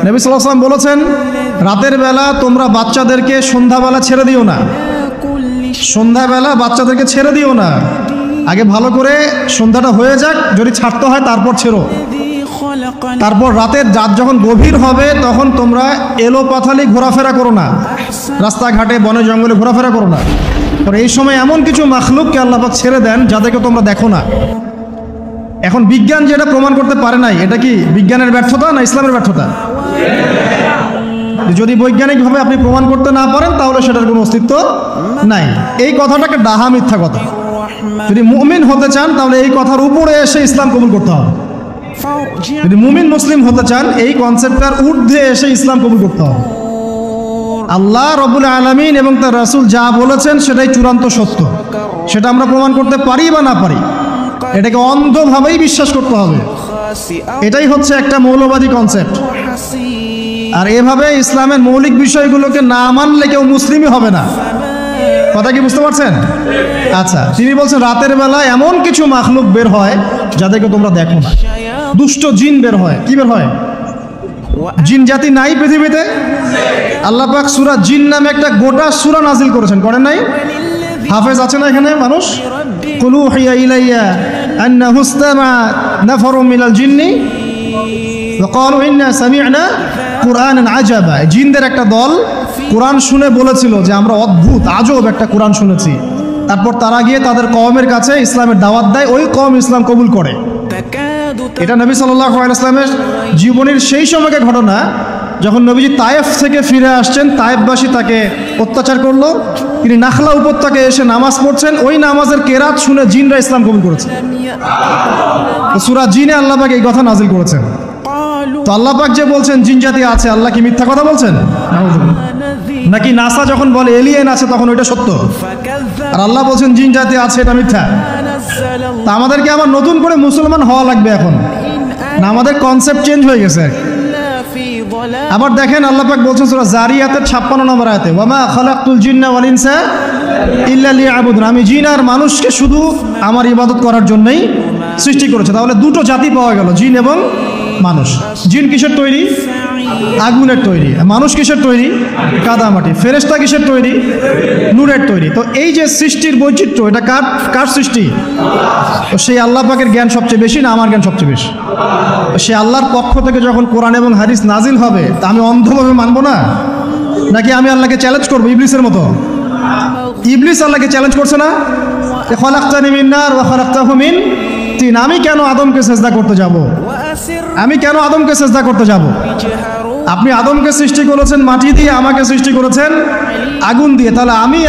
নবী সাল্লাল্লাহু আলাইহি ওয়াসাল্লাম বলেছেন, রাতের বেলা তোমরা বাচ্চাদেরকে সন্ধ্যাবেলা ছেড়ে দিও না। সন্ধ্যাবেলা বাচ্চাদেরকে ছেড়ে দিও না, আগে ভালো করে সন্ধ্যাটা হয়ে যাক, যদি ছাড়তে হয় তারপর ছেড়ো। তারপর রাতের রাত যখন গভীর হবে তখন তোমরা এলোপাথালি ঘোরাফেরা করো না, রাস্তাঘাটে বনে জঙ্গলে ঘোরাফেরা করো না। কারণ এই সময় এমন কিছু মাখলুককে আল্লাহ পাক ছেড়ে দেন যাদেরকে তোমরা দেখো না। এখন বিজ্ঞান যেটা প্রমাণ করতে পারে নাই, এটা কি বিজ্ঞানের ব্যর্থতা না ইসলামের ব্যর্থতা? যদি বৈজ্ঞানিকভাবে আপনি প্রমাণ করতে না পারেন তাহলে সেটার কোনো অস্তিত্ব নাই। এই কথাটাকে ডাহা মিথ্যা কথা। যদি মুমিন হতে চান তাহলে এই কথার উপরে এসে ইসলাম কবুল করতে হবে। যদি মুমিন মুসলিম হতে চান এই কনসেপ্টটার ঊর্ধ্বে এসে ইসলাম কবুল করতে হবে। আল্লাহ রব্বুল আলামিন এবং তার রাসূল যা বলেছেন সেটাই চূড়ান্ত সত্য, সেটা আমরা প্রমাণ করতে পারি বা না পারি, এটাকে অন্ধভাবেই বিশ্বাস করতে হবে। এটাই হচ্ছে একটা মৌলবাদী কনসেপ্ট। আর এভাবে ইসলামের মৌলিক বিষয়গুলোকে না মানলে কেউ মুসলিমই হবে না। কথা কি বুঝতে পারছেন? আচ্ছা, তিনি বলছেন রাতের বেলা এমন কিছু মাখলুক বের হয় যাদেরকে তোমরা দেখো না। দুষ্ট জিন বের হয়। কি বের হয়? জিন জাতি নাই পৃথিবীতে? আল্লাহ পাক সূরা জিন নামে একটা গোটা সূরা নাজিল করেছেন, করেন নাই? হাফেজ আছে না এখানে মানুষ? কুল উহিয়া ইলাইয়া আন্নাহু ইসতামা'a নাফারুম মিনাল জিন্নি ওয়া ক্বালু ইন্না সামি'না কুরআনান আজাবা। জিনদের একটা দল কোরআন শুনে বলেছিল যে আমরা অদ্ভুত আজব একটা কোরআন শুনেছি। তারপর তারা গিয়ে তাদের কওমের কাছে ইসলামের দাওয়াত দেয়, ওই কওম ইসলাম কবুল করে। এটা নবী সাল্লাল্লাহু আলাইহি ওয়াসাল্লামের জীবনের সেই সময়কার ঘটনা, যখন নবীজি তায়েফ থেকে ফিরে আসছেন। তায়েফবাসী তাকে অত্যাচার করলো, তিনি নাখলা উপত্যকায় এসে নামাজ পড়ছেন, ওই নামাজের কেরাত শুনে জিনরা ইসলাম কবুল করেছে। সূরা জিনে আল্লাহ পাক এই কথা নাজিল করেছেন। তো আল্লাহ পাক যে বলছেন জিন জাতি আছে, আল্লাহ কি মিথ্যা কথা বলছেন? নাকি নাসা যখন বলে এলিয়েন আছে তখন ওইটা সত্য, আর আল্লাহ বলছেন জিন জাতি আছে এটা মিথ্যা? তা আমাদেরকে আবার নতুন করে মুসলমান হওয়া লাগবে এখন না? আমাদের কনসেপ্ট চেঞ্জ হয়ে গেছে। আবার দেখেন আল্লাহ পাক বলছেন সূরা জারিয়াতের 56 নম্বর আয়াতে, ওয়ামা খালাকতুল জিন্না ওয়াল ইনসা ইল্লা লিয়াবুদুন। আমি জিন আর মানুষকে শুধু আমার ইবাদত করার জন্যই সৃষ্টি করেছে। তাহলে দুটো জাতি পাওয়া গেল, জিন এবং মানুষ। জিন কিসের তৈরি? আগুনের তৈরি। মানুষ কিসের তৈরি? কাদামাটি। ফেরেশতা কিসের তৈরি? নূরের তৈরি। তো এই যে সৃষ্টির বৈচিত্র্য, এটা কার সৃষ্টি? তো সেই আল্লাহ পাকের জ্ঞান সবচেয়ে বেশি না আমার জ্ঞান সবচেয়ে বেশি? সে আল্লাহর পক্ষ থেকে যখন কোরআন এবং হাদিস নাজিল হবে তা আমি অন্ধভাবে মানবো না, নাকি আমি আল্লাহকে চ্যালেঞ্জ করবো ইবলিসের মতো? ইবলিস আল্লাহকে চ্যালেঞ্জ করছে না, খালাকতানি মিন নার ওয়া খালাকতাহু মিন তিন। আমি কেন আদমকে সিজদা করতে যাব? আমি কেন আদমকে সিজদা করতে যাব? আপনি আদমকে সৃষ্টি করেছেন মাটি দিয়ে, আমাকে সৃষ্টি করেছেন আগুন দিয়ে। তাহলে আমি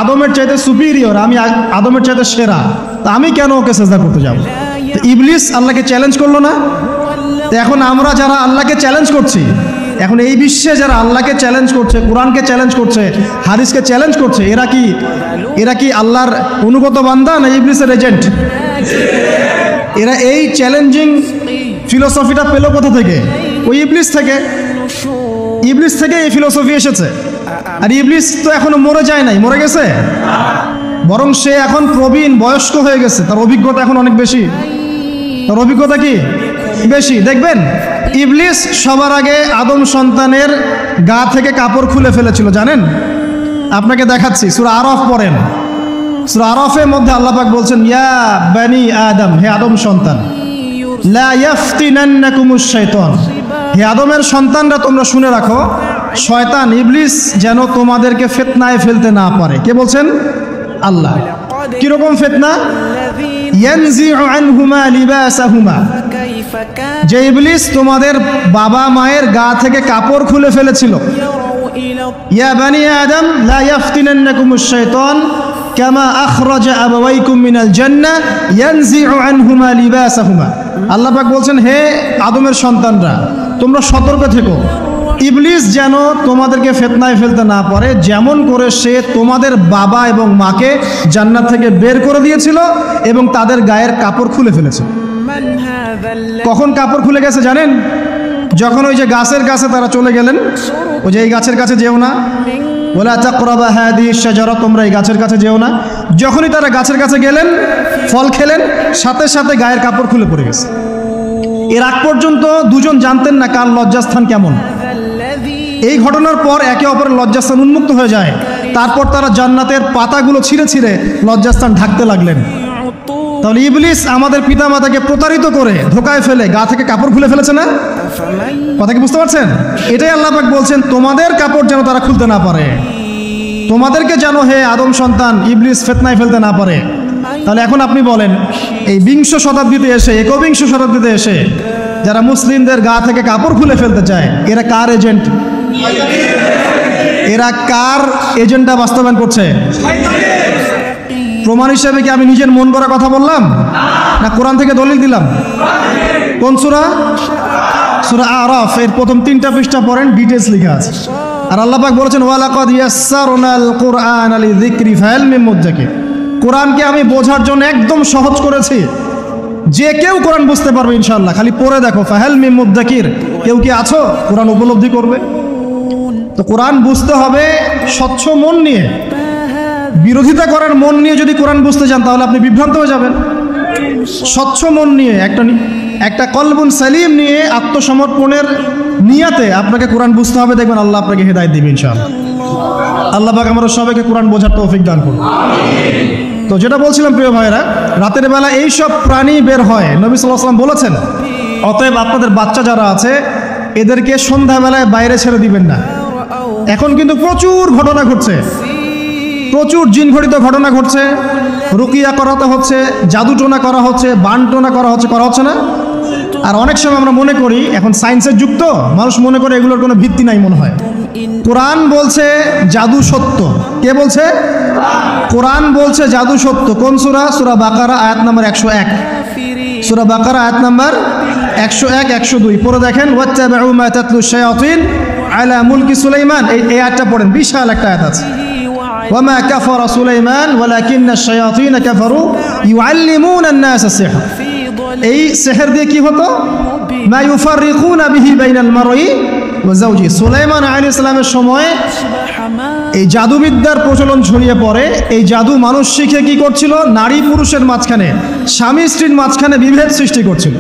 আদমের চাইতে সুপিরিয়র, আমি আদমের চাইতে সেরা, তা আমি কেন ওকে সিজদা করতে যাব? তো ইবলিস আল্লাহকে চ্যালেঞ্জ করলো না? তো এখন আমরা যারা আল্লাহকে চ্যালেঞ্জ করছি, এখন এই বিশ্বে যারা আল্লাহকে চ্যালেঞ্জ করছে, কোরআনকে চ্যালেঞ্জ করছে, হাদিসকে চ্যালেঞ্জ করছে, এরা কি আল্লাহর অনুগত বান্দা না ইবলিসের এজেন্ট? এরা এই চ্যালেঞ্জিং ফিলোসফিটা পেল কোথা থেকে? ওই ইবলিস থেকে। ইবলিস থেকে এই ফিলোসফি এসেছে। আর ইবলিস তো এখনো মরে যায় নাই, মরে গেছে, বরং সে এখন প্রবীণ বয়স্ক হয়ে গেছে, তার অভিজ্ঞতা এখন অনেক বেশি। তার অভিজ্ঞতা কি বেশি? দেখবেন ইবলিস সবার আগে আদম সন্তানের গা থেকে কাপড় খুলে ফেলেছিল, জানেন? আপনাকে দেখাচ্ছি, সূরা আরাফ পড়েন। সূরা আরাফের মধ্যে আল্লাহ পাক বলছেন, ইয়া বানি আদম, হে আদম সন্তান, লা ইয়াফতিনান্নাকুমুশ শাইতান, হে আদমের সন্তানরা তোমরা শুনে রাখো, শয়তান ইবলিস যেন তোমাদেরকে ফিতনায় ফেলতে না পারে। কে বলছেন? আল্লাহ। কিরকম ফিতনা? ইয়ানজিউ আনহুমা লিবাসাহুমা, যে ইবলিস তোমাদের বাবা মায়ের গা থেকে কাপড় খুলে ফেলেছিল। ইয়া বানি আদম লা ইয়াফতিনান্নাকুমুশ শাইতান কামা আখরাজা আবাওয়াইকুম মিনাল জান্নাহ ইয়ানজিউ আনহুমা লিবাসাহুমা। আল্লাহ পাক বলছেন, হে আদমের সন্তানরা তোমরা সতর্ক থেকো, ইবলিস যেন তোমাদেরকে ফিতনায় ফেলতে না পারে, যেমন করে সে তোমাদের বাবা এবং মাকে জান্নাত থেকে বের করে দিয়েছিল এবং তাদের গায়ের কাপড় খুলে ফেলেছে। কখন কাপড় খুলে গেছে জানেন? যখন ওই যে গাছের কাছে তারা চলে গেলেন, ওই যে এই গাছের কাছে যেও না, ওয়ালা তাকরাবা হাদিহিশ শাজারা, তোমরা এই গাছের কাছে যেও না। যখনই তারা গাছের কাছে গেলেন, ফল খেলেন, সাথে সাথে গায়ের কাপড় খুলে পড়ে গেছে। এর আগ পর্যন্ত দুজন জানতেন না কার লজ্জাস্থান কেমন। এই ঘটনার পর একে অপরের লজ্জাস্থান উন্মুক্ত হয়ে যায়। তারপর তারা জান্নাতের পাতাগুলো ছিঁড়ে ছিঁড়ে লজ্জাস্থান ঢাকতে লাগলেন। তাহলে ইবলিস আমাদের পিতামাতাকে প্রতারিত করে ধোকায় ফেলে গা থেকে কাপড় খুলে ফেলেছে না? কথা কি বুঝতে পারছেন? এটাই আল্লাহ পাক বলছেন, তোমাদের কাপড় যেন তারা খুলতে না পারে, তোমাদেরকে যেন হে আদম সন্তান ইবলিস ফিতনায় ফেলতে না পারে। তাহলে এখন আপনি বলেন, এই 20 শতাব্দীতে এসে, 21 শতাব্দীতে এসে যারা মুসলিমদের গা থেকে কাপড় খুলে ফেলতে চায়, এরা কার এজেন্ট? এরা কার এজেন্ডা বাস্তবায়ন করছে? প্রমাণ হিসেবে কি আমি নিজের মন করা কথা বললাম, না কোরআন থেকে দলিল দিলাম? কোন সূরা? সূরা আরাফ এর প্রথম 3টা পৃষ্ঠা পড়েন, ডিটেইলস লেখা আছে। আর আল্লাহ পাক বলেছেন, ওয়ালাকাদ ইয়াসসারনাল কুরআন লিযিকরি ফাহাল মিন মুদ্দাকির। কোরআনকে আমি বোঝার জন্য একদম সহজ করেছি, যে কেউ কোরআন বুঝতে পারবে ইনশাআল্লাহ। খালি পড়ে দেখো, ফাহাল মিন মুদ্দাকির, কেউ কি আছো কোরআন উপলব্ধি করবে? তো কোরআন বুঝতে হবে স্বচ্ছ মন নিয়ে। বিরোধিতা করার মন নিয়ে যদি কোরআন বুঝতে যান তাহলে আপনি বিভ্রান্ত হয়ে যাবেন। স্বচ্ছ মন নিয়ে, একটা কলবুন সালিম নিয়ে, আত্মসমর্পণের নিয়াতে আপনাকে কোরআন বুঝতে হবে। দেখবেন আল্লাহ আপনাকে হেদায়েত দিবেন ইনশাআল্লাহ। আল্লাহ পাক আমরা সবাইকে কোরআন বোঝার তৌফিক দান করুন। তো যেটা বলছিলাম প্রিয় ভাইরা, রাতের বেলা এই সব প্রাণী বের হয়, নবী সাল্লাল্লাহু আলাইহি ওয়াসাল্লাম বলেছেন, অতএব আপনাদের বাচ্চা যারা আছে এদেরকে সন্ধ্যাবেলায় বাইরে ছেড়ে দিবেন না। এখন কিন্তু প্রচুর ঘটনা ঘটছে, প্রচুর জিনঘটিত ঘটনা ঘটছে, রুকিয়া করাতে হচ্ছে, জাদুটোনা করা হচ্ছে, বানটোনা করা হচ্ছে না? আর অনেক সময় আমরা মনে করি, এখন সায়েন্সের যুগ তো, মানুষ মনে করে এগুলোর কোনো ভিত্তি নাই মনে হয়। কোরআন বলছে জাদু সত্য। কে বলছে? কোরআন বলছে জাদু সত্য। কোন সূরা? সূরা বাকারা আয়াত নাম্বার 101। সূরা বাকারা আয়াত নাম্বার 101, 102 পড়ে দেখেন। ওয়াত্তাবাউ মা তাতলু শায়াতিন আলা মুলকি সুলাইমান, এই আয়াতটা পড়েন, বিশাল একটা আয়াত আছে। ওয়ামা কাফারা সুলাইমান ওয়ালাকিন্না শায়াতিন কাফারু ইউআল্লিমুনা আন-নাস আস-সিহর। এই সিহর দিয়ে কি হতো? মা ইউফাররিকুনা বিহি বাইনাল মারই ওয়া যাওজি। সুলাইমান আলাইহিস সালামের সময় এই জাদুবিদ্যার প্রচলন ছড়িয়ে পড়ে। এই জাদু মানুষ শিখে কি করছিল? নারী পুরুষের মাঝখানে, স্বামী স্ত্রীর মাঝখানে বিভেদ সৃষ্টি করছিল।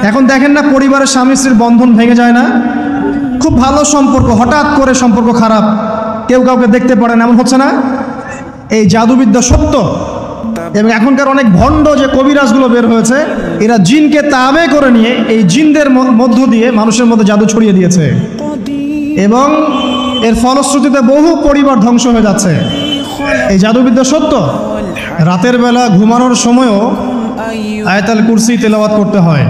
এখন দেখেন না, পরিবারের স্বামী স্ত্রীর বন্ধন ভেঙে যায় না? খুব ভালো সম্পর্ক, হঠাৎ করে সম্পর্ক খারাপ, কেউ কাউকে দেখতে পারে না, এমন হচ্ছে না? এই জাদুবিদ্যা সত্য। এবং এখনকার অনেক ভণ্ড যে কবিরাজগুলো বের হয়েছে, এরা জিনকে তাবে করে নিয়ে এই জিনদের মধ্য দিয়ে মানুষের মধ্যে জাদু ছড়িয়ে দিয়েছে, এবং এর ফলশ্রুতিতে বহু পরিবার ধ্বংস হয়ে যাচ্ছে। এই জাদুবিদ্যা সত্য। রাতের বেলা ঘুমানোর সময়ও আয়াতুল কুরসি তেলাওয়াত করতে হয়।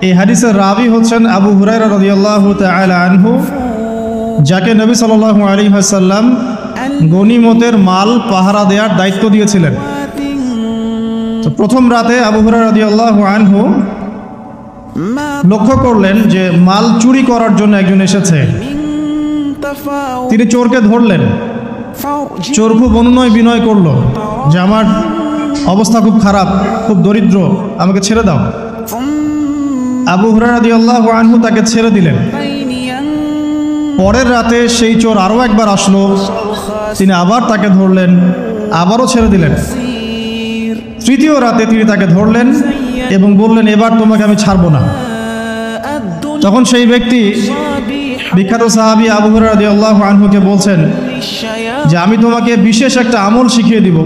এই হাদিসের রাবি হচ্ছেন আবু হুরায়রা রাদিয়াল্লাহু তাআলা আনহু, যাকে নবী সাল্লাল্লাহু আলাইহি ওয়াসাল্লাম গনিমতের মাল পাহারা দেওয়ার দায়িত্ব দিয়েছিলেন। তো প্রথম রাতে আবু হুরায়রা রাদিয়াল্লাহু আনহু লক্ষ্য করলেন যে মাল চুরি করার জন্য একজন এসেছে। তিনি চোরকে ধরলেন। চোর খুব অনুনয় বিনয় করলো যে আমার অবস্থা খুব খারাপ, খুব দরিদ্র, আমাকে ছেড়ে দাও। আবু হুরায়রা রাদিয়াল্লাহু আনহু তাকে ছেড়ে দিলেন। পরের রাতে সেই চোর আরও একবার আসলো, তিনি আবার তাকে ধরলেন, আবারও ছেড়ে দিলেন। তৃতীয় রাতে তিনি তাকে ধরলেন এবং বললেন, এবার তোমাকে আমি ছাড়বো না। তখন সেই ব্যক্তি, বিখ্যাত সাহাবী আবু হুরায়রা রাদিয়াল্লাহু আনহুকে বলছেন যে আমি তোমাকে বিশেষ একটা আমল শিখিয়ে দিব,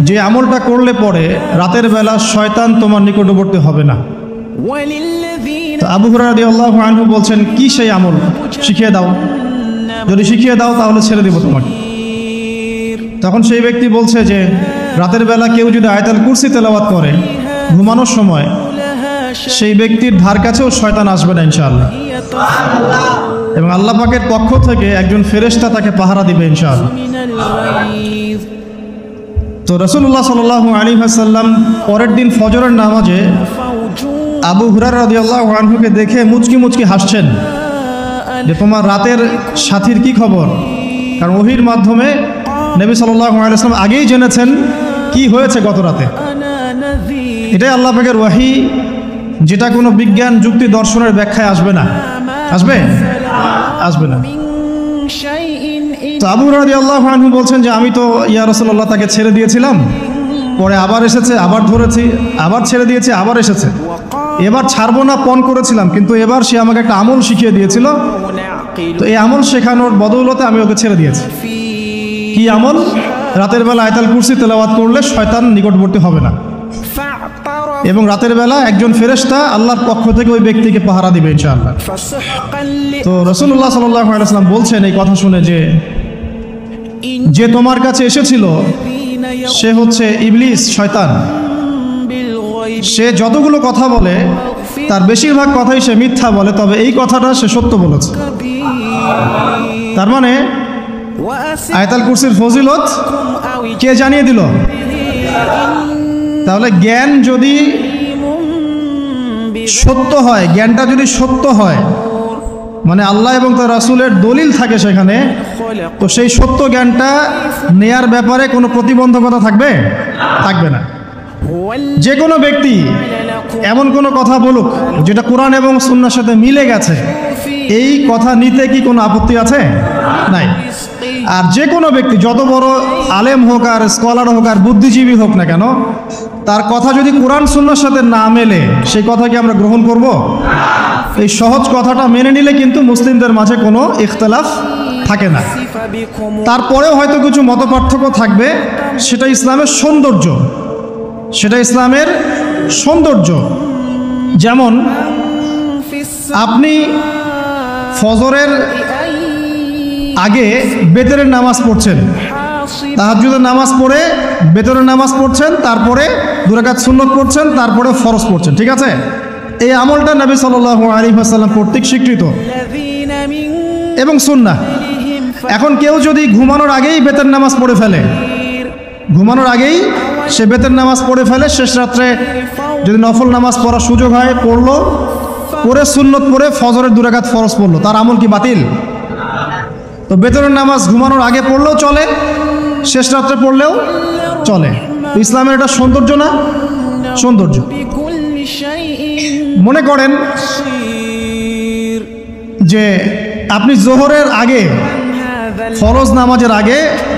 যে আমলটা করলে পরে রাতের বেলা শয়তান তোমার নিকটবর্তী হবে না। তো আবু হুরায়রা রাদিয়াল্লাহু আনহু বলছেন, কি সেই আমল? শিখিয়ে দাও, যদি শিখিয়ে দাও তাহলে ছেড়ে দেব তোমাকে। তখন সেই ব্যক্তি বলছে যে রাতের বেলা কেউ যদি আয়াতুল কুরসি তেলাওয়াত করে ঘুমানোর সময়, সেই ব্যক্তির ধার কাছেও শয়তান আসবে না ইনশাআল্লাহ, এবং আল্লাহ পাকের পক্ষ থেকে একজন ফেরেশতা তাকে পাহারা দিবে ইনশাআল্লাহ। তো রাসূলুল্লাহ সাল্লাল্লাহু আলাইহি ওয়াসাল্লাম পরের দিন ফজরের নামাজে আবু হুরায়রা রাদিয়াল্লাহু আনহুকে দেখে মুচকি মুচকি হাসছেন যে তোমার রাতের সাথীর কি খবর? কারণ ওহীর মাধ্যমে নবী সাল্লাল্লাহু আলাইহি ওয়াসাল্লাম আগেই জেনেছেন কি হয়েছে গত রাতে। এটাই আল্লাহ পাকের ওয়াহী, যেটা কোনো বিজ্ঞান যুক্তি দর্শনের ব্যাখ্যায় আসবে না। আসবে না। তো আবু হুরায়রা রাদিয়াল্লাহু আনহু বলছেন যে আমি তো ইয়া রাসূলুল্লাহ তাকে ছেড়ে দিয়েছিলাম, পরে আবার এসেছে, আবার ধরেছি, আবার ছেড়ে দিয়েছে, আবার এসেছে। এবার ছাড়বো না পণ করেছিলাম, কিন্তু এবার সে আমাকে একটা আমল শিখিয়ে দিয়েছিল, তো এই আমল শেখানোর বদৌলতে আমি ওকে ছেড়ে দিয়েছি। কি আমল? রাতের বেলা আয়াতুল কুরসি তেলাওয়াত করলে শয়তান নিকটবর্তী হবে না, এবং রাতের বেলা একজন ফেরেশতা আল্লাহর পক্ষ থেকে ওই ব্যক্তিকে পাহারা দিবে ইনশাআল্লাহ। তো রাসূলুল্লাহ সাল্লাল্লাহু আলাইহি ওয়াসাল্লাম বলছেন এই কথা শুনে যে তোমার কাছে এসেছিল সে হচ্ছে ইবলিস, শয়তান। সে যতগুলো কথা বলে তার বেশিরভাগ কথাই সে মিথ্যা বলে, তবে এই কথাটা সে সত্য বলেছে। তার মানে আয়াতুল কুরসির ফজিলত কে জানিয়ে দিল? তাহলে জ্ঞান যদি সত্য হয়, জ্ঞানটা যদি সত্য হয়, মানে আল্লাহ এবং তার রাসূলের দলিল থাকে সেখানে, তো সেই সত্য জ্ঞানটা নেয়ার ব্যাপারে কোনো প্রতিবন্ধকতা থাকবে না। যে কোনো ব্যক্তি এমন কোনো কথা বলুক যেটা কোরআন এবং সুন্নাহর সাথে মিলে গেছে, এই কথা নিতে কি কোনো আপত্তি আছে? নাই। আর যে কোনো ব্যক্তি যত বড় আলেম হোক আর স্কলার হোক আর বুদ্ধিজীবী হোক না কেন, তার কথা যদি কোরআন সুন্নাহর সাথে না মেলে সেই কথা কি আমরা গ্রহণ করব? এই সহজ কথাটা মেনে নিলে কিন্তু মুসলিমদের মাঝে কোনো ইখতিলাফ থাকে না। তারপরেও হয়তো কিছু মতপার্থক্য থাকবে, সেটা ইসলামের সৌন্দর্য, সেটা ইসলামের সৌন্দর্য। যেমন আপনি ফজরের আগে বেতরের নামাজ পড়ছেন, তাহাজ্জুদের নামাজ পড়ে বেতরের নামাজ পড়ছেন, তারপরে 2 রাকাত সুন্নত পড়ছেন, তারপরে ফরজ পড়ছেন, ঠিক আছে? এই আমলটা নবী সাল্লাল্লাহু আলাইহি ওয়াসাল্লাম কর্তৃক স্বীকৃত এবং সুন্নাহ। এখন কেউ যদি ঘুমানোর আগেই বেতের নামাজ পড়ে ফেলে, ঘুমানোর আগেই সে বেতের নামাজ পড়ে ফেলে, শেষ রাত্রে যদি নফল নামাজ পড়ার সুযোগ হয় পড়লো, পড়ে সুন্নত পড়ে ফজরের 2 রাকাত ফরজ পড়লো, তার আমল কি বাতিল? তো বেতরের নামাজ ঘুমানোর আগে পড়লেও চলে, শেষ রাত্রে পড়লেও চলে। তো ইসলামের এটা সৌন্দর্য না? সৌন্দর্য। মনে করেন যে আপনি জোহরের আগে, ফরজ নামাজের আগে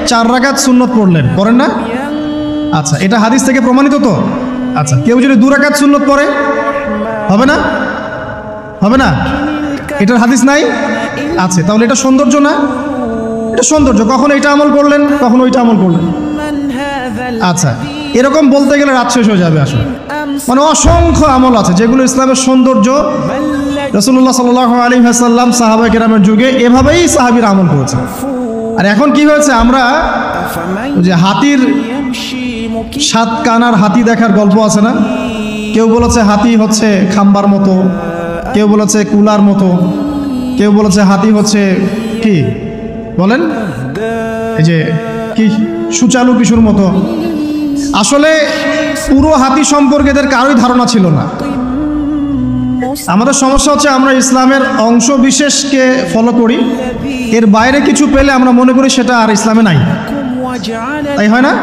4 রাকাত সুন্নত পড়লেন, পড়েন না? আচ্ছা, এটা হাদিস থেকে প্রমাণিত তো? আচ্ছা, কেউ যদি 2 রাকাত সুন্নত পড়ে হবে না? হবে না? এটার হাদিস নাই? আছে। তাহলে এটা সৌন্দর্য না? এটা সৌন্দর্য। কখন এটা আমল করলেন, কখন ওইটা আমল করলেন। আচ্ছা, এরকম বলতে গেলে রাত শেষ হয়ে যাবে আসলে। মানে অসংখ্য আমল আছে যেগুলো ইসলামের সৌন্দর্য। রাসূলুল্লাহ সাল্লাল্লাহু আলাইহি ওয়াসাল্লাম সাহাবায়ে কেরামের যুগে এভাবেই সাহাবীরা আমল করেছে। আর এখন কি হয়েছে, আমরা যে হাতির 7 কানার হাতি দেখার গল্প আছে না? কেউ বলেছে হাতি হচ্ছে খাম্বার মতো, কেউ বলেছে কুলার মতো, কেউ বলেছে হাতি হচ্ছে কি বলেন, এই যে কি সুচালু কিশোর মতো। আসলে পুরো হাতি সম্পর্কে এদের কারোই ধারণা ছিল না। আমাদের সমস্যা হচ্ছে আমরা ইসলামের অংশ বিশেষকে ফলো করি, এর বাইরে কিছু পেলে আমরা মনে করি সেটা আর ইসলামে নাই। তাই হয় না?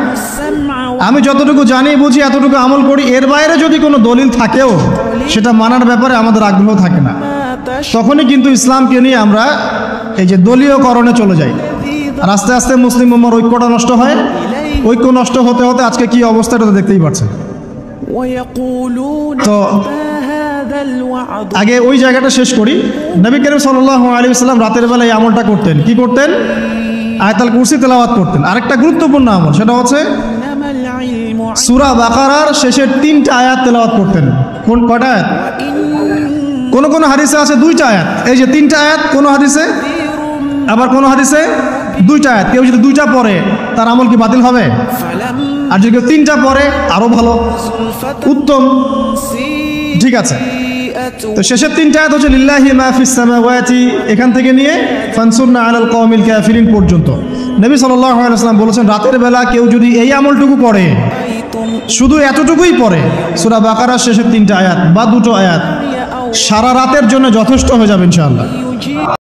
আমি যতটুকু জানি বুঝি এতটুকু আমল করি, এর বাইরে যদি কোনো দলিল থাকেও সেটা মানার ব্যাপারে আমাদের আগ্রহ থাকে না। তখনই কিন্তু ইসলামকে নিয়ে আমরা এই যে দলীয়করণে চলে যাই, আর আস্তে আস্তে মুসলিম উম্মার ঐক্যটা নষ্ট হয়। ঐক্য নষ্ট হতে হতে আজকে কি অবস্থা এটা তো দেখতেই পাচ্ছেন। তো আগে ওই জায়গাটা শেষ করি। নবী করিম সাল্লাল্লাহু আলাইহি ওয়াসাল্লাম রাতের বেলা এই আমলটা করতেন। কি করতেন? আয়াতুল কুরসি তেলাওয়াত করতেন। আরেকটা গুরুত্বপূর্ণ আমল, সেটা হচ্ছে সূরা বাকারার শেষের 3টা আয়াত তেলাওয়াত করতেন। কয়টা আয়াত? কোন হাদিসে আছে 2টা আয়াত। এই যে 3টা আয়াত কোন হাদিসে, আবার কোন হাদিসে 2টা আয়াত। কেউ যদি 2টা পড়ে তার আমল কি বাতিল হবে? আর যদি কেউ 3টা পড়ে আরো ভালো, উত্তম। ঠিক আছে, তো শেষের 3টা আয়াত হচ্ছে লিল্লাহি মা ফিস সামাওয়াতি, এখান থেকে নিয়ে ফানসুরনা আলাল কওমিল কাফিরিন পর্যন্ত। নবী সাল্লাল্লাহু আলাইহি ওয়াসাল্লাম বলেছেন রাতের বেলা কেউ যদি এই আমলটুকু পড়ে, শুধু এতটুকুই পড়ে, সূরা বাকারার শেষের 3টা আয়াত বা 2টো আয়াত, সারা রাতের জন্য যথেষ্ট হয়ে যাবে ইনশাআল্লাহ।